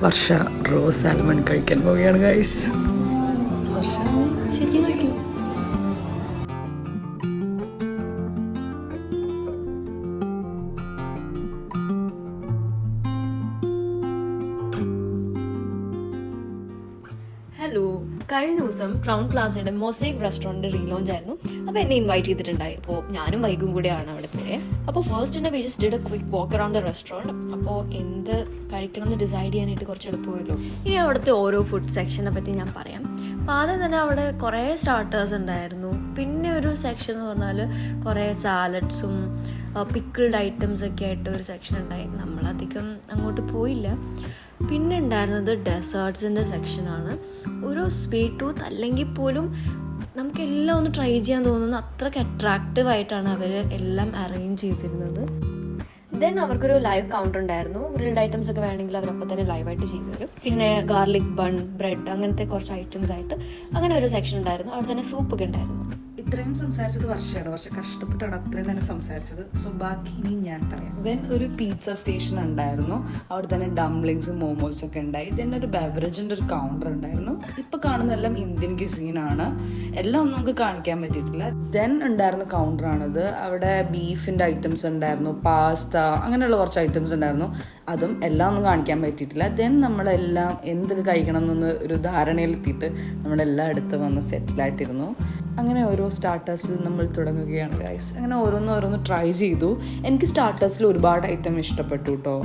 വർഷ raw salmon കഴിക്കാൻ പോവുകയാണ് guys. വർഷ ശരിക്കും കഴിക്കും. ഹലോ, കഴിഞ്ഞ ദിവസം ക്രൗൺ പ്ലാസയുടെ മൊസൈക് റെസ്റ്റോറൻറ്റ് റീലോഞ്ച് ആയിരുന്നു. അപ്പോൾ എന്നെ ഇൻവൈറ്റ് ചെയ്തിട്ടുണ്ടായി. അപ്പോൾ ഞാനും വൈകും കൂടെയാണ് അവിടെ പോയത്. അപ്പോൾ first we just did A quick walk around the restaurant. അപ്പോൾ എന്ത് കഴിക്കണം എന്ന് ഡിസൈഡ് ചെയ്യാനായിട്ട് കുറച്ച് എളുപ്പമല്ലോ. ഇനി അവിടുത്തെ ഓരോ ഫുഡ് സെക്ഷനെ പറ്റി ഞാൻ പറയാം. അപ്പോൾ ആദ്യം തന്നെ അവിടെ കുറേ സ്റ്റാർട്ടേഴ്സ് ഉണ്ടായിരുന്നു. പിന്നെ ഒരു സെക്ഷൻ എന്ന് പറഞ്ഞാൽ കുറേ സാലഡ്സും പിക്കിൾഡ് ഐറ്റംസ് ഒക്കെ ആയിട്ട് ഒരു സെക്ഷൻ ഉണ്ടായി. നമ്മളധികം അങ്ങോട്ട് പോയില്ല. പിന്നെ ഉണ്ടായിരുന്നത് ഡെസേർട്ട്സിൻ്റെ സെക്ഷനാണ്. ഒരു സ്വീറ്റ് ടൂത്ത് അല്ലെങ്കിൽ പോലും നമുക്കെല്ലാം ഒന്ന് ട്രൈ ചെയ്യാൻ തോന്നുന്ന അത്രയ്ക്ക് അട്രാക്റ്റീവായിട്ടാണ് അവർ എല്ലാം അറേഞ്ച് ചെയ്തിരുന്നത്. ദെൻ അവർക്കൊരു ലൈവ് കൗണ്ടർ ഉണ്ടായിരുന്നു. ഗ്രിൽഡ് ഐറ്റംസ് ഒക്കെ വേണമെങ്കിൽ അവരപ്പോൾ തന്നെ ലൈവായിട്ട് ചെയ്തു തരും. പിന്നെ ഗാർലിക് ബൺ, ബ്രെഡ്, അങ്ങനത്തെ കുറച്ച് ഐറ്റംസ് ആയിട്ട് അങ്ങനെ ഒരു സെക്ഷൻ ഉണ്ടായിരുന്നു. അവിടെ തന്നെ സൂപ്പൊക്കെ ഉണ്ടായിരുന്നു. ഇത്രയും സംസാരിച്ചത് വർഷമാണ്. വർഷ കഷ്ടപ്പെട്ടാണ് അത്രയും തന്നെ സംസാരിച്ചത്. സോ ബാക്കി ഇനി ഞാൻ പറയാം. ദെൻ ഒരു പിസ്സ സ്റ്റേഷൻ ഉണ്ടായിരുന്നു. അവിടെ തന്നെ ഡംപ്ലിങ്സും മോമോസും ഒക്കെ ഉണ്ടായി. ദെൻ ഒരു ബെവറേജിൻ്റെ ഒരു കൗണ്ടർ ഉണ്ടായിരുന്നു. ഇപ്പം കാണുന്നതെല്ലാം ഇന്ത്യൻ ക്യുസീനാണ്. എല്ലാം ഒന്നും നമുക്ക് കാണിക്കാൻ പറ്റിയിട്ടില്ല. ദെൻ ഉണ്ടായിരുന്ന കൗണ്ടറാണിത്. അവിടെ ബീഫിൻ്റെ ഐറ്റംസ് ഉണ്ടായിരുന്നു, പാസ്ത, അങ്ങനെയുള്ള കുറച്ച് ഐറ്റംസ് ഉണ്ടായിരുന്നു. അതും എല്ലാം ഒന്നും കാണിക്കാൻ പറ്റിയിട്ടില്ല. ദെൻ നമ്മളെല്ലാം എന്തൊക്കെ കഴിക്കണം എന്നൊന്ന് ഒരു ധാരണയിലെത്തിയിട്ട് നമ്മളെല്ലാം അടുത്ത് വന്ന് സെറ്റിലായിട്ടിരുന്നു. അങ്ങനെ ഓരോ സ്റ്റാർട്ടേഴ്സിൽ നമ്മൾ തുടങ്ങുകയാണ് ഗൈസ്. അങ്ങനെ ഓരോന്ന് ട്രൈ ചെയ്തു. എനിക്ക് സ്റ്റാർട്ടേഴ്സിൽ ഒരുപാട് ഐറ്റം ഇഷ്ടപ്പെട്ടു കേട്ടോ.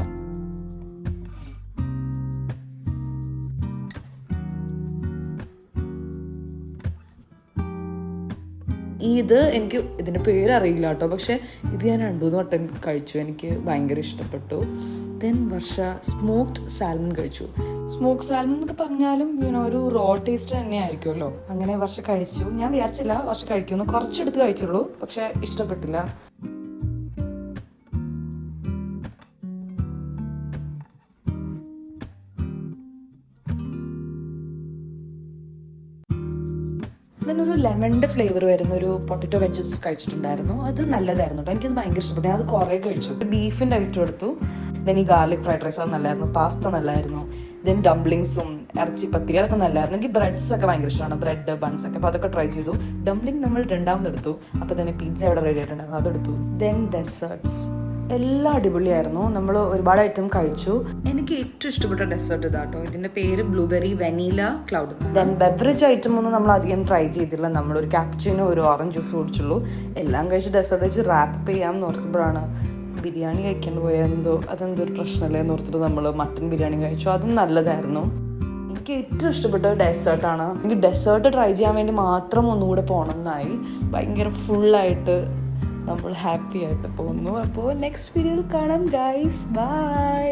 എനിക്ക് ഇതിൻ്റെ പേരറിയില്ല കേട്ടോ, പക്ഷേ ഇത് ഞാൻ 2-3 വട്ടം കഴിച്ചു. എനിക്ക് ഭയങ്കര ഇഷ്ടപ്പെട്ടു. ദെൻ വർഷ സ്മോക്ഡ് സാൽമൺ കഴിച്ചു. സ്മോക്ക് സാൽമൺ എന്നൊക്കെ പറഞ്ഞാലും ഒരു റോ ടേസ്റ്റ് തന്നെ ആയിരിക്കുമല്ലോ. അങ്ങനെ വർഷ കഴിച്ചു. ഞാൻ വിചാരിച്ചില്ല വർഷ കഴിക്കുമെന്ന്. കുറച്ചെടുത്ത് കഴിച്ചുള്ളൂ, പക്ഷെ ഇഷ്ടപ്പെട്ടില്ല. ഒരു ലെമണിൻ്റെ ഫ്ലേവർ വരുന്ന ഒരു പൊട്ടറ്റോ വെജസ് കഴിച്ചിട്ടുണ്ടായിരുന്നു. അത് നല്ലതായിരുന്നു കേട്ടോ. എനിക്കത് ഭയങ്കര ഇഷ്ടപ്പെട്ടു. ഞാൻ അത് കുറേ കഴിച്ചു. ബീഫിൻ്റെ ഐറ്റം എടുത്തു. ദെൻ ഈ ഗാർലിക് ഫ്രൈഡ് റൈസ് അത് നല്ലായിരുന്നു. പാസ്ത നല്ലായിരുന്നു. ദെൻ ഡംപ്ലിങ്സും ഇറച്ചി പത്തിരി അതൊക്കെ നല്ലായിരുന്നു. എനിക്ക് ബ്രെഡ്സ് ഒക്കെ ഭയങ്കര ഇഷ്ടമാണ്. ബ്രെഡ് ബൺസ് ഒക്കെ. അപ്പോൾ അതൊക്കെ ട്രൈ ചെയ്തു. ഡംപ്ലിങ് നമ്മൾ 2ാമത് എടുത്തു. അപ്പോൾ തന്നെ പിസ്സ അവിടെ റെഡി ആയിട്ടുണ്ടായിരുന്നു, അതെടുത്തു. ദെൻ ഡെസേർട്ട്സ് എല്ലാം അടിപൊളിയായിരുന്നു. നമ്മൾ ഒരുപാട് ഐറ്റം കഴിച്ചു. എനിക്ക് ഏറ്റവും ഇഷ്ടപ്പെട്ട ഡെസേർട്ട് ഇതാട്ടോ. ഇതിൻ്റെ പേര് blueberry vanilla cloud. Then beverage item ഒന്നും നമ്മൾ അധികം ട്രൈ ചെയ്തില്ല. നമ്മളൊരു ക്യാപ്ചിനോ ഒരു ഓറഞ്ച് ജ്യൂസ് കുടിച്ചുള്ളൂ. എല്ലാം കഴിച്ച് ഡെസേർട്ട് വെച്ച് റാപ്പ് ചെയ്യാമെന്ന് ഓർത്തപ്പോഴാണ് ബിരിയാണി കഴിക്കേണ്ടി പോയെന്തോ അതെന്തോ ഒരു പ്രശ്നമല്ലേ എന്ന് ഓർത്തിട്ട് നമ്മൾ മട്ടൻ ബിരിയാണി കഴിച്ചു. അതും നല്ലതായിരുന്നു. എനിക്ക് ഏറ്റവും ഇഷ്ടപ്പെട്ട ഡെസേർട്ടാണ്. എനിക്ക് ഡെസേർട്ട് ട്രൈ ചെയ്യാൻ വേണ്ടി മാത്രം ഒന്നുകൂടെ പോകണമെന്നായി. ഭയങ്കര ഫുള്ളായിട്ട് നമ്മൾ ഹാപ്പി ആയിട്ട് പോകുന്നു. അപ്പോൾ നെക്സ്റ്റ് വീഡിയോയിൽ കാണാം ഗൈസ്. ബൈ.